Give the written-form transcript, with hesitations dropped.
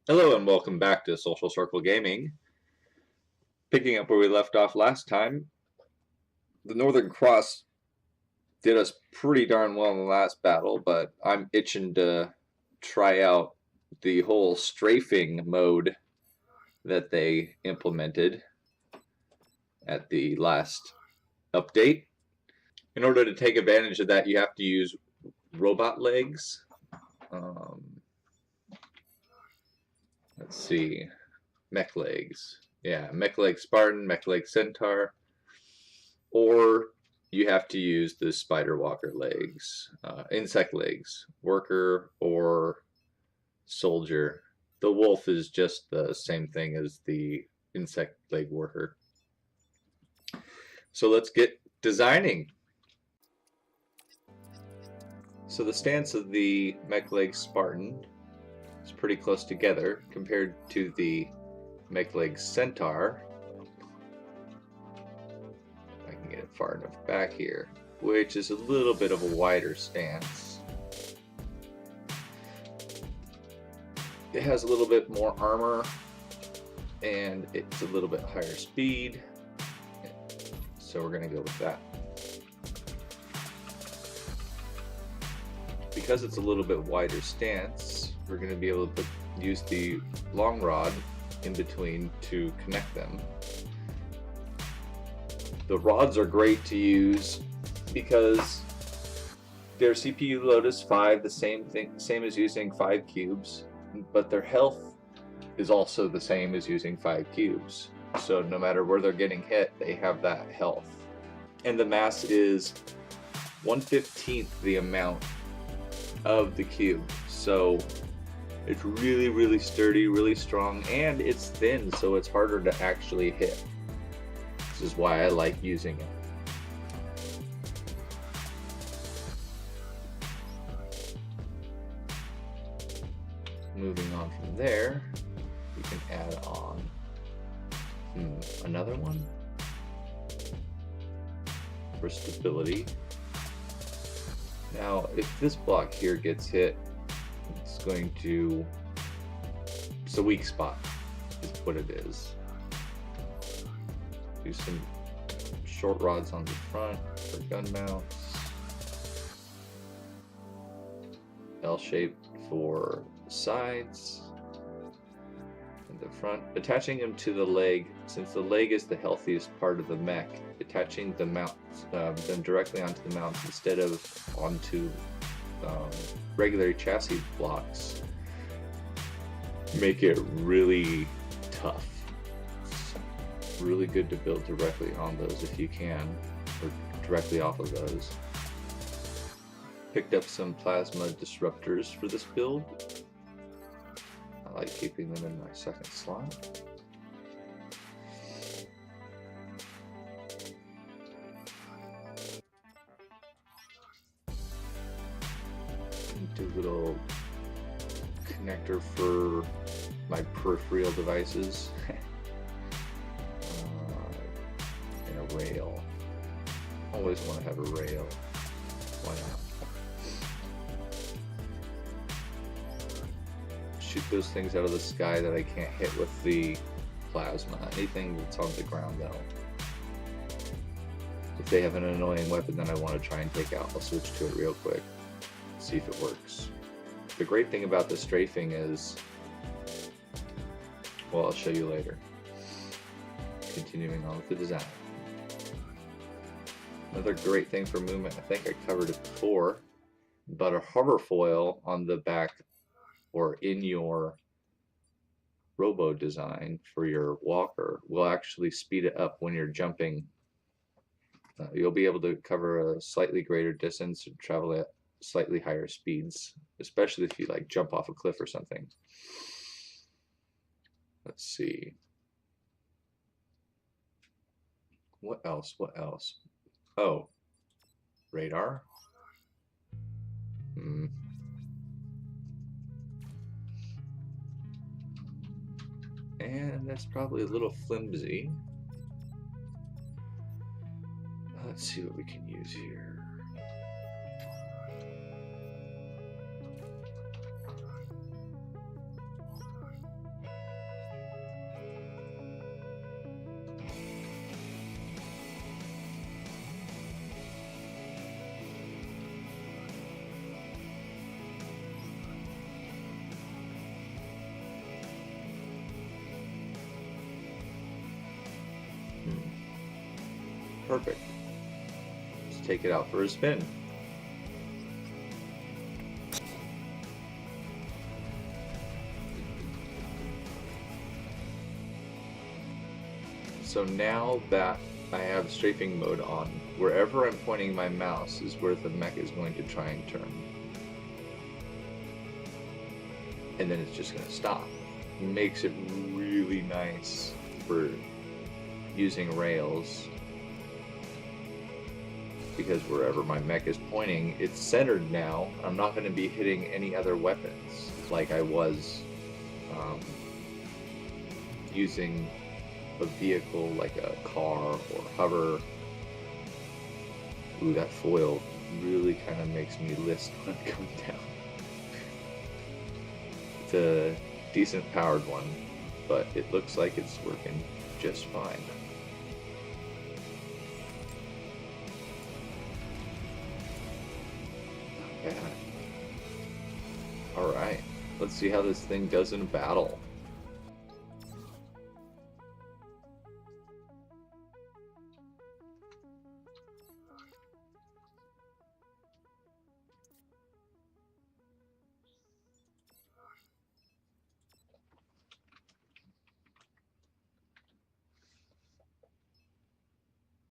Hello and welcome back to Social Circle Gaming. Picking up where we left off last time, the Northern Cross did us pretty darn well in the last battle, but I'm itching to try out the whole strafing mode that they implemented at the last update. In order to take advantage of that, you have to use robot legs. Um, let's see, mech legs. Yeah, mech leg Spartan, mech leg Centaur. Or you have to use the spider walker legs, insect legs, worker or soldier. The wolf is just the same thing as the insect leg worker. So let's get designing. So the stance of the mech leg Spartan is pretty close together compared to the mech leg Centaur. I can get it far enough back here, which is a little bit of a wider stance. It has a little bit more armor and it's a little bit higher speed, so we're going to go with that. Because it's a little bit wider stance, we're going to be able to use the long rod in between to connect them. The rods are great to use because their CPU load is 5, the same as using 5 cubes, but their health is also the same as using 5 cubes. So no matter where they're getting hit, they have that health. And the mass is 1/15 the amount of the cube. So it's really, really sturdy, really strong, and it's thin, so it's harder to actually hit. This is why I like using it. Moving on from there, we can add on another one for stability. Now, if this block here gets hit, it's a weak spot, is what it is. Do some short rods on the front for gun mounts. L-shaped for sides and the front. Attaching them to the leg, since the leg is the healthiest part of the mech, attaching the mounts, them directly onto the mounts instead of onto regular chassis blocks make it really tough. It's really good to build directly on those if you can, or directly off of those. Picked up some plasma disruptors for this build. I like keeping them in my second slot. Do a little connector for my peripheral devices. And a rail. Always want to have a rail. Why not? Shoot those things out of the sky that I can't hit with the plasma. Anything that's on the ground though. If they have an annoying weapon that I want to try and take out, I'll switch to it real quick. See if it works. The great thing about the strafing is, well, I'll show you later. Continuing on with the design. Another great thing for movement, I think I covered it before, but a hover foil on the back or in your robo design for your walker will actually speed it up when you're jumping. You'll be able to cover a slightly greater distance and travel at slightly higher speeds, especially if you like jump off a cliff or something. Let's see. What else? What else? Oh, radar. And that's probably a little flimsy. Let's see what we can use here. perfect. Let's take it out for a spin. So now that I have strafing mode on, wherever I'm pointing my mouse is where the mech is going to try and turn. And then it's just going to stop. It makes it really nice for using rails, because wherever my mech is pointing, it's centered now. I'm not going to be hitting any other weapons like I was using a vehicle like a car or hover. Ooh, that foil really kind of makes me list when it comes down. It's a decent powered one, but it looks like it's working just fine. Not bad. Alright, let's see how this thing does in a battle.